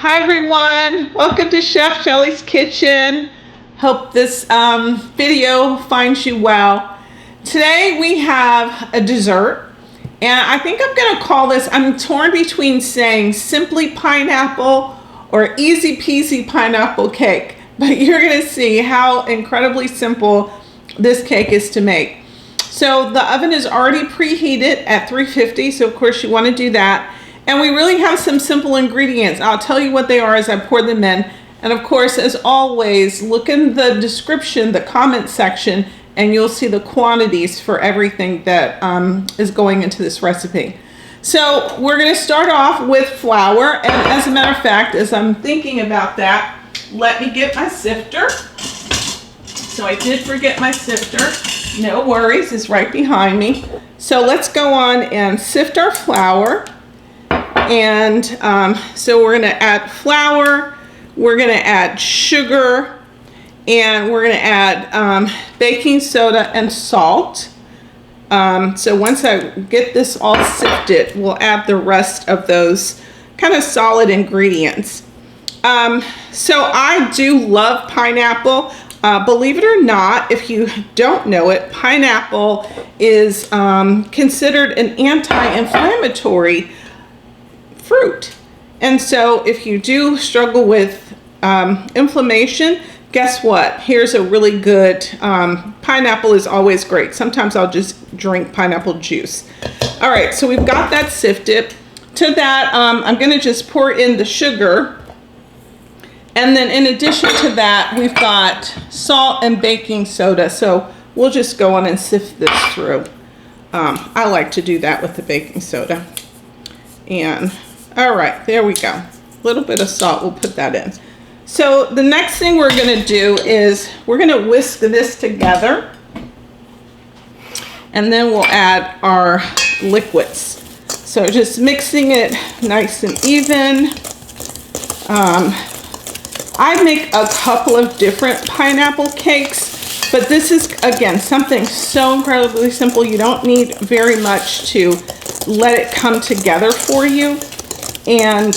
Hi everyone, welcome to Chef Shelley's Kitchen. Hope this video finds you well. Today we have a dessert, and I think I'm going to call this, I'm torn between saying simply pineapple or easy peasy pineapple cake, but you're going to see how incredibly simple this cake is to make. So the oven is already preheated at 350, so of course you want to do that. And we really have some simple ingredients. I'll tell you what they are as I pour them in. And of course, as always, look in the description, the comment section, and you'll see the quantities for everything that is going into this recipe. So we're going to start off with flour. And as a matter of fact, as I'm thinking about that, let me get my sifter. So I did forget my sifter. No worries, it's right behind me. So let's go on and sift our flour. And so we're going to add flour, we're going to add sugar, and we're going to add baking soda and salt. So once I get this all sifted, we'll add the rest of those kind of solid ingredients. So I do love pineapple. Believe it or not, if you don't know it, pineapple is considered an anti-inflammatory fruit. And so if you do struggle with inflammation, guess what? Here's a really good, pineapple is always great. Sometimes I'll just drink pineapple juice. All right, so we've got that sifted. To that, I'm gonna just pour in the sugar. And then in addition to that, we've got salt and baking soda. So we'll just go on and sift this through. I like to do that with the baking soda. And all right, there we go. A little bit of salt, we'll put that in. So the next thing we're gonna do is we're gonna whisk this together, and then we'll add our liquids. So just mixing it nice and even. I make a couple of different pineapple cakes, but this is, again, something so incredibly simple. You don't need very much to let it come together for you. And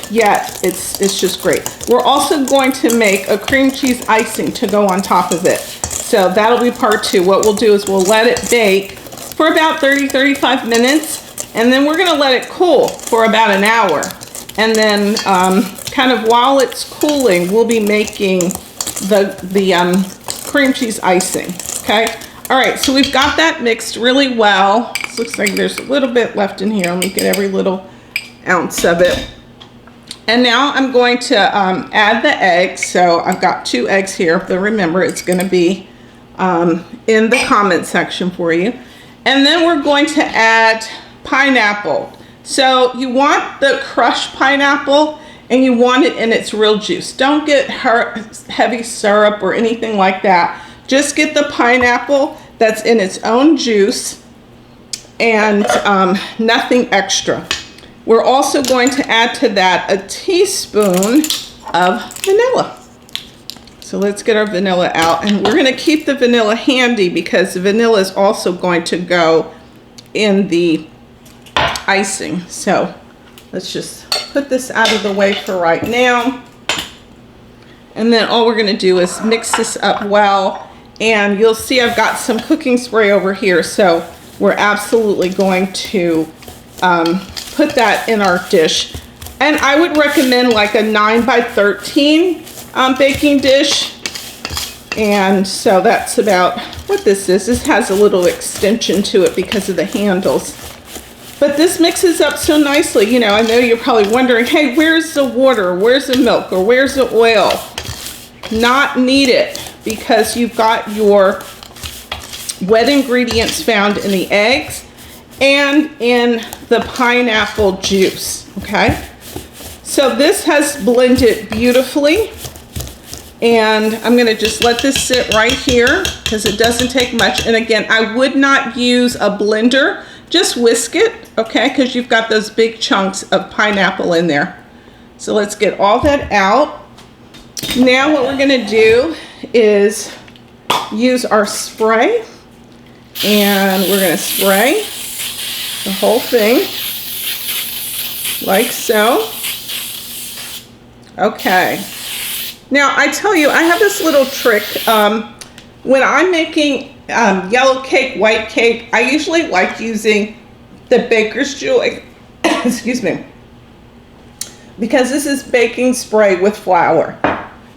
yet it's just great. We're also going to make a cream cheese icing to go on top of it. So that'll be part two. What we'll do is we'll let it bake for about 30-35 minutes, and then we're going to let it cool for about an hour. And then kind of while it's cooling, we'll be making the cream cheese icing. Okay. All right. So we've got that mixed really well. This looks like there's a little bit left in here. Let me get every little ounce of it. And now I'm going to add the eggs. So I've got 2 eggs here, but remember it's going to be in the comment section for you. And then we're going to add pineapple. So you want the crushed pineapple, and you want it in its real juice. Don't get heavy syrup or anything like that. Just get the pineapple that's in its own juice, and nothing extra. We're also going to add to that a teaspoon of vanilla. So let's get our vanilla out, and we're going to keep the vanilla handy because the vanilla is also going to go in the icing. So let's just put this out of the way for right now. And then all we're going to do is mix this up well, and you'll see I've got some cooking spray over here. So we're absolutely going to put that in our dish. And I would recommend like a 9 by 13 baking dish. And so that's about what this is. This has a little extension to it because of the handles. But this mixes up so nicely. You know, I know you're probably wondering, hey, where's the water? Where's the milk? Or where's the oil? Not needed, because you've got your wet ingredients found in the eggs and in the pineapple juice, okay? So this has blended beautifully, and I'm gonna just let this sit right here because it doesn't take much. And again, I would not use a blender, just whisk it, okay? Because you've got those big chunks of pineapple in there. So let's get all that out. Now what we're gonna do is use our spray, and we're gonna spray the whole thing like so. Okay. Now, I tell you, I have this little trick. When I'm making yellow cake, white cake, I usually like using the Baker's Joy, excuse me, because this is baking spray with flour.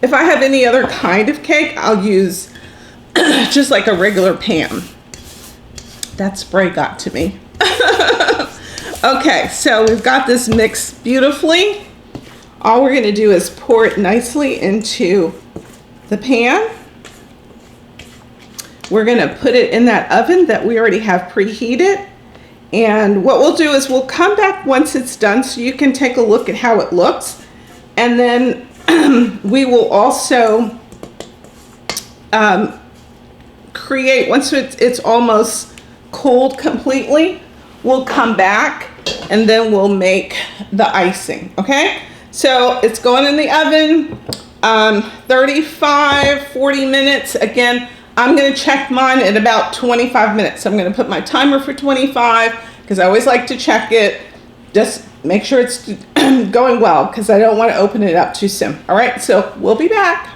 If I have any other kind of cake, I'll use just like a regular pan. That spray got to me. Okay, so we've got this mixed beautifully. All we're going to do is pour it nicely into the pan. We're going to put it in that oven that we already have preheated. And what we'll do is we'll come back once it's done so you can take a look at how it looks. And then we will also create, once it's almost cooled completely, we'll come back and then we'll make the icing, okay? So it's going in the oven, 35, 40 minutes. Again, I'm gonna check mine at about 25 minutes. I'm gonna put my timer for 25 because I always like to check it. Just make sure it's going well because I don't want to open it up too soon. All right, so we'll be back.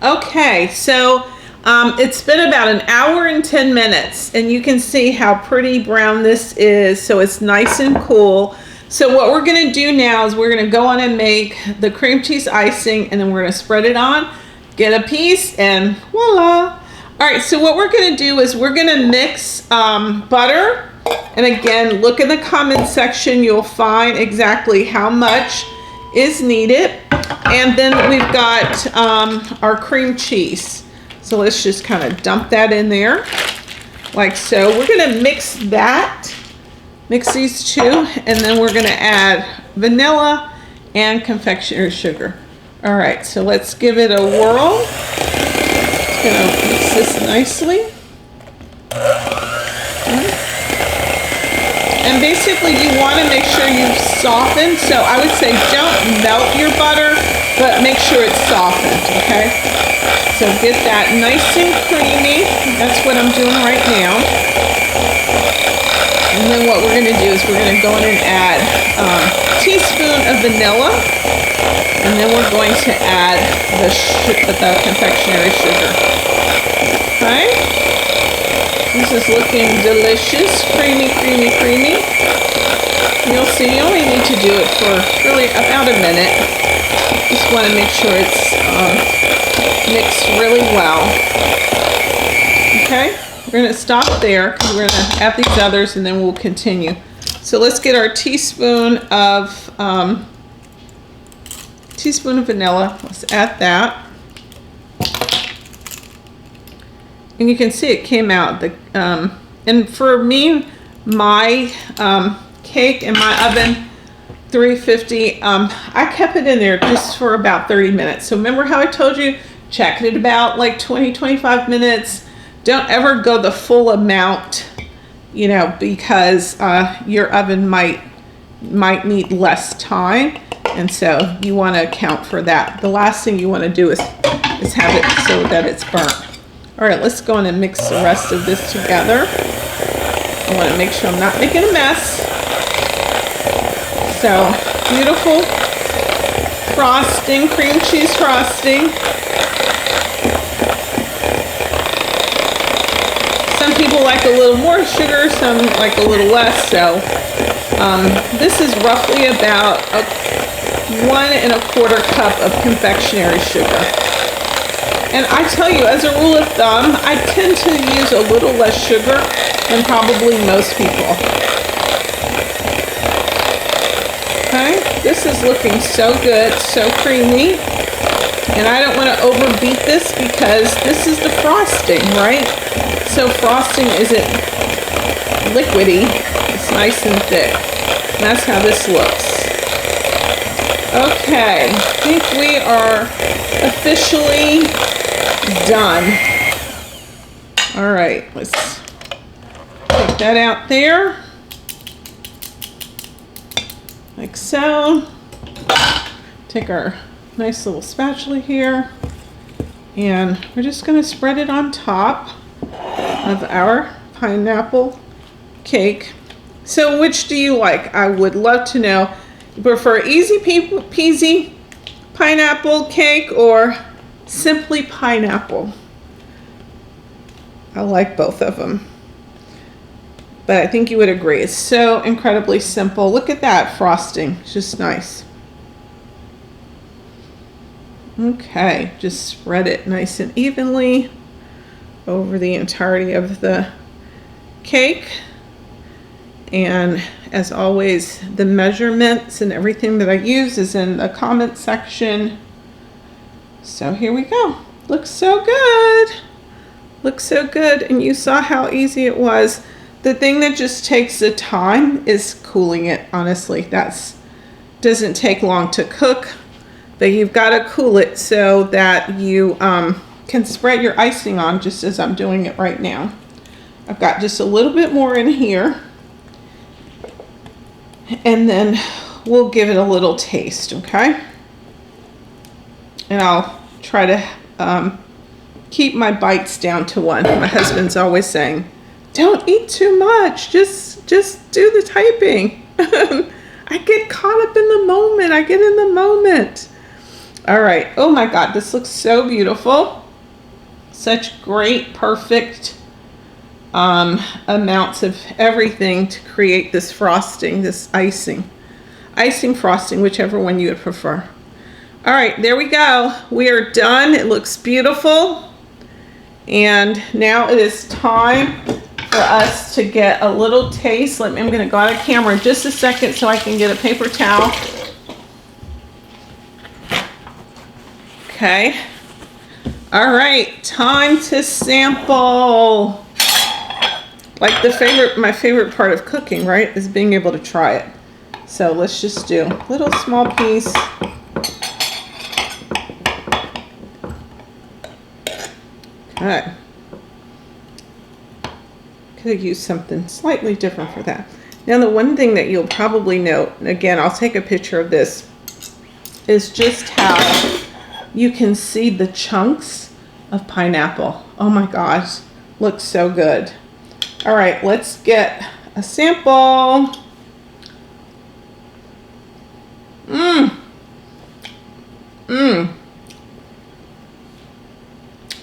Okay, so it's been about an hour and 10 minutes and you can see how pretty brown this is. So it's nice and cool. So what we're gonna do now is we're gonna go on and make the cream cheese icing and then we're gonna spread it on, get a piece, and voila. All right, so what we're gonna do is we're gonna mix butter. And again, look in the comment section, you'll find exactly how much is needed. And then we've got our cream cheese. So let's just kind of dump that in there, like so. We're gonna mix that, mix these two, and then we're gonna add vanilla and confectionery sugar. All right, so let's give it a whirl. Just gonna mix this nicely. And basically you want to make sure you've softened. So I would say don't melt your butter, but make sure it's softened, okay? So get that nice and creamy. That's what I'm doing right now. And then what we're going to do is we're going to go in and add a teaspoon of vanilla. And then we're going to add the confectionery sugar. Okay? This is looking delicious, creamy, creamy, creamy. You'll see, you only need to do it for really about a minute. Just want to make sure it's mixed really well. Okay, we're going to stop there because we're going to add these others and then we'll continue. So let's get our teaspoon of vanilla. Let's add that. And you can see it came out. And for me, my cake in my oven, 350, I kept it in there just for about 30 minutes. So remember how I told you, check it at about like 20, 25 minutes. Don't ever go the full amount, you know, because your oven might need less time. And so you want to account for that. The last thing you want to do is have it so that it's burnt. All right, let's go in and mix the rest of this together. I want to make sure I'm not making a mess. So, beautiful frosting, cream cheese frosting. Some people like a little more sugar, some like a little less. So, this is roughly about 1 1/4 cup of confectionery sugar. And I tell you, as a rule of thumb, I tend to use a little less sugar than probably most people. Okay, this is looking so good, so creamy. And I don't want to overbeat this because this is the frosting, right? So frosting isn't liquidy, it's nice and thick. And that's how this looks. Okay, I think we are officially done. All right, let's take that out there, like so. Take our nice little spatula here, and we're just going to spread it on top of our pineapple cake. So which do you like? I would love to know. prefer easy peasy pineapple cake or simply pineapple? I like both of them. But I think you would agree, it's so incredibly simple. Look at that frosting, it's just nice. Okay, just spread it nice and evenly over the entirety of the cake. And as always, the measurements and everything that I use is in the comment section. So here we go. Looks so good. Looks so good. And you saw how easy it was. The thing that just takes the time is cooling it, honestly. Doesn't take long to cook, but you've got to cool it so that you can spread your icing on, just as I'm doing it right now. I've got just a little bit more in here, and then we'll give it a little taste, okay? And I'll try to keep my bites down to one. My husband's always saying, don't eat too much, just do the typing. I get caught up in the moment. I get in the moment. All right. Oh my God, this looks so beautiful. Such great, perfect amounts of everything to create this frosting, this icing frosting, whichever one you would prefer. All right, there we go. We are done. It looks beautiful. And now it is time for us to get a little taste. I'm going to go out of camera in just a second so I can get a paper towel. Okay. All right, time to sample. Like my favorite part of cooking, right, is being able to try it. So let's just do a little small piece. Okay. Could have used something slightly different for that. Now the one thing that you'll probably note, and again, I'll take a picture of this, is just how you can see the chunks of pineapple. Oh my gosh, looks so good. All right, let's get a sample.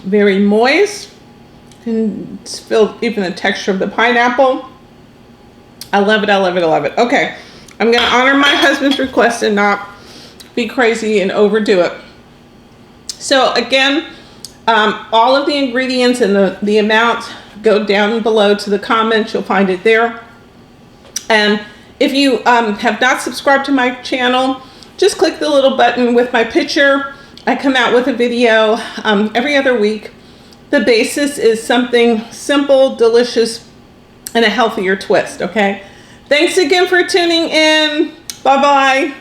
Very moist. You can feel even the texture of the pineapple. I love it, I love it, I love it. Okay, I'm gonna honor my husband's request and not be crazy and overdo it. So again, all of the ingredients and the amount go down below to the comments. You'll find it there. And if you have not subscribed to my channel, just click the little button with my picture. I come out with a video every other week. The basis is something simple, delicious, and a healthier twist, okay? Thanks again for tuning in. Bye-bye.